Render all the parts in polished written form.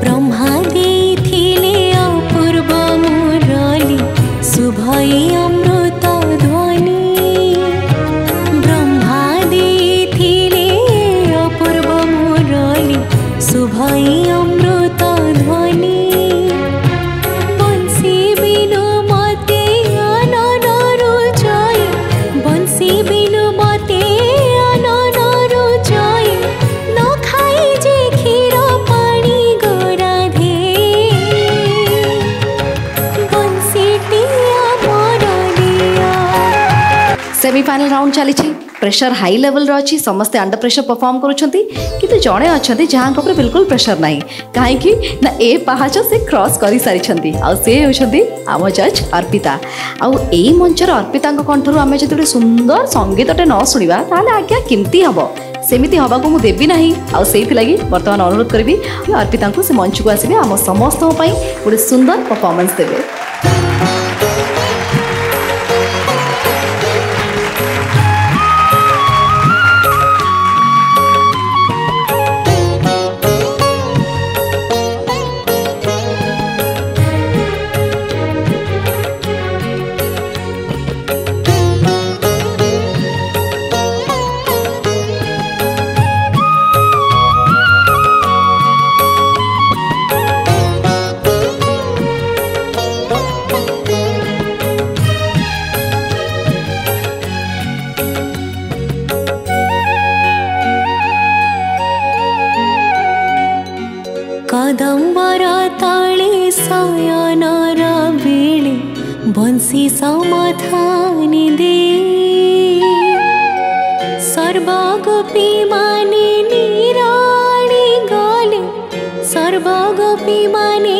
ब्रह्मा देथिले अपूर्व मुरली शुभई अमृत ध्वनि ब्रह्मा देथिले अपूर्व मुरली शुभई अमृत ध्वनि बंसी बिनु मते अनन रुचाई बंसी बिनु मते अनन रुचाई न खाई जे क्षीर पानी गोराधे बंसी टिया मोर दिया। सेमीफाइनल राउंड चली प्रेशर हाई लेवल अच्छी समस्ते अंडर प्रेशर परफॉर्म करुँच कि जड़े अच्छा जहाँ बिल्कुल प्रेशर ना कहीं ना ए पहाच से क्रॉस कर सारी आम जज अर्पिता आई मंचर अर्पिता कंठर आम जो सुंदर संगीतटे न शुणा ताल आज्ञा केमती हम सेमती हवा को मुझे देवी ना लगी बर्तमान अनुरोध करी अर्पिता को से मंच को आसवे आम समस्त गोटे सुंदर परफॉर्मेंस देवे। कदम्बर ताले शयनर बेले बंसी समाधानी दे सर्वगोपी माने निराणी गले सर्वगोपी माने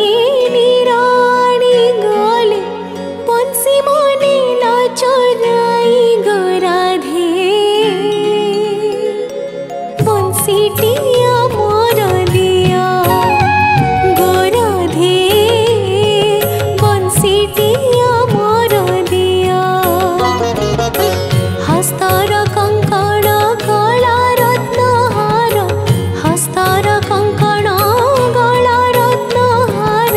निराणी गले बंसी माने लचराई गोराधे बंसी टिया मोर दिया हस्तर कंकण गला रत्नहार हस्तर कंकण गला रत्नहार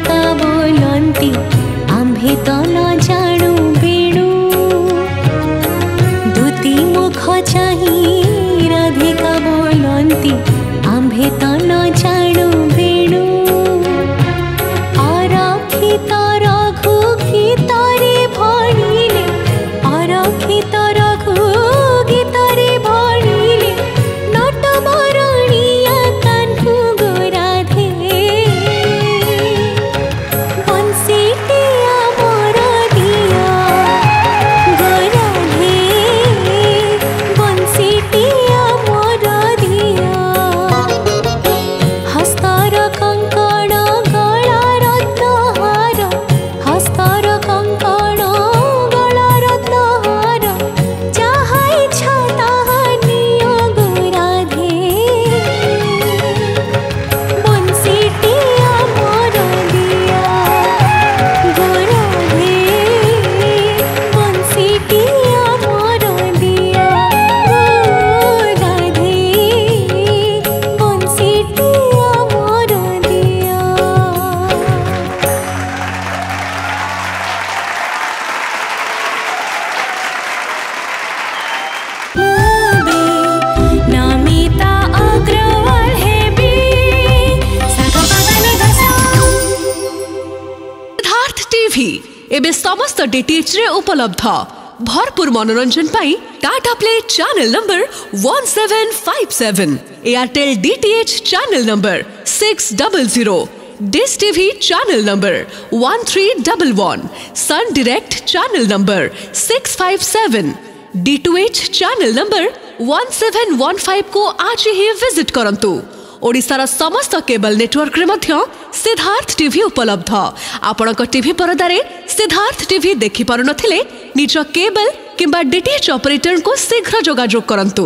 राधिका बोलती आम्भे तो न जाणु बेणु दुती मुख चाही राधिका बोलती आम्भे तो न जाणु बेणु अरक्षित रघु गीतरे भणिले अरक्षित रघु गीतरे भणिले नटबरणिया कान्हु गोराधे बंसीटिया मोर दिया गोराधे बंसीटिया मोर दिया हस्तर कंकण गला रत्नहार हस्तर कंकण गला रत्नहार जहा इच्छा ताहा नियो गोराधे बंसीटिया मोर दिया गोराधे बंसीटिया मोर दिया गोराधे बंसीटिया मोर दिया नमिता अग्रवाल हेबी सिद्धार्थ टीवी एबे समस्त डीटीएच रे उपलब्ध भरपूर मनोरंजन पाई Tata play channel number 1757 Airtel DTH channel number 600 dish TV channel number 1311 Sun Direct channel number 657 D2H channel number 1715 को आज ही विजिट करंतु ओडिसार समस्त केबल नेटवर्क रे मध्य सिद्धार्थ टीवी उपलब्ध आपणक टीवी परदारे सिद्धार्थ टीवी देखि पारु नथिले निज केबल किंबा डीटीएच ऑपरेटर को शीघ्र जोगाजोग करंतु।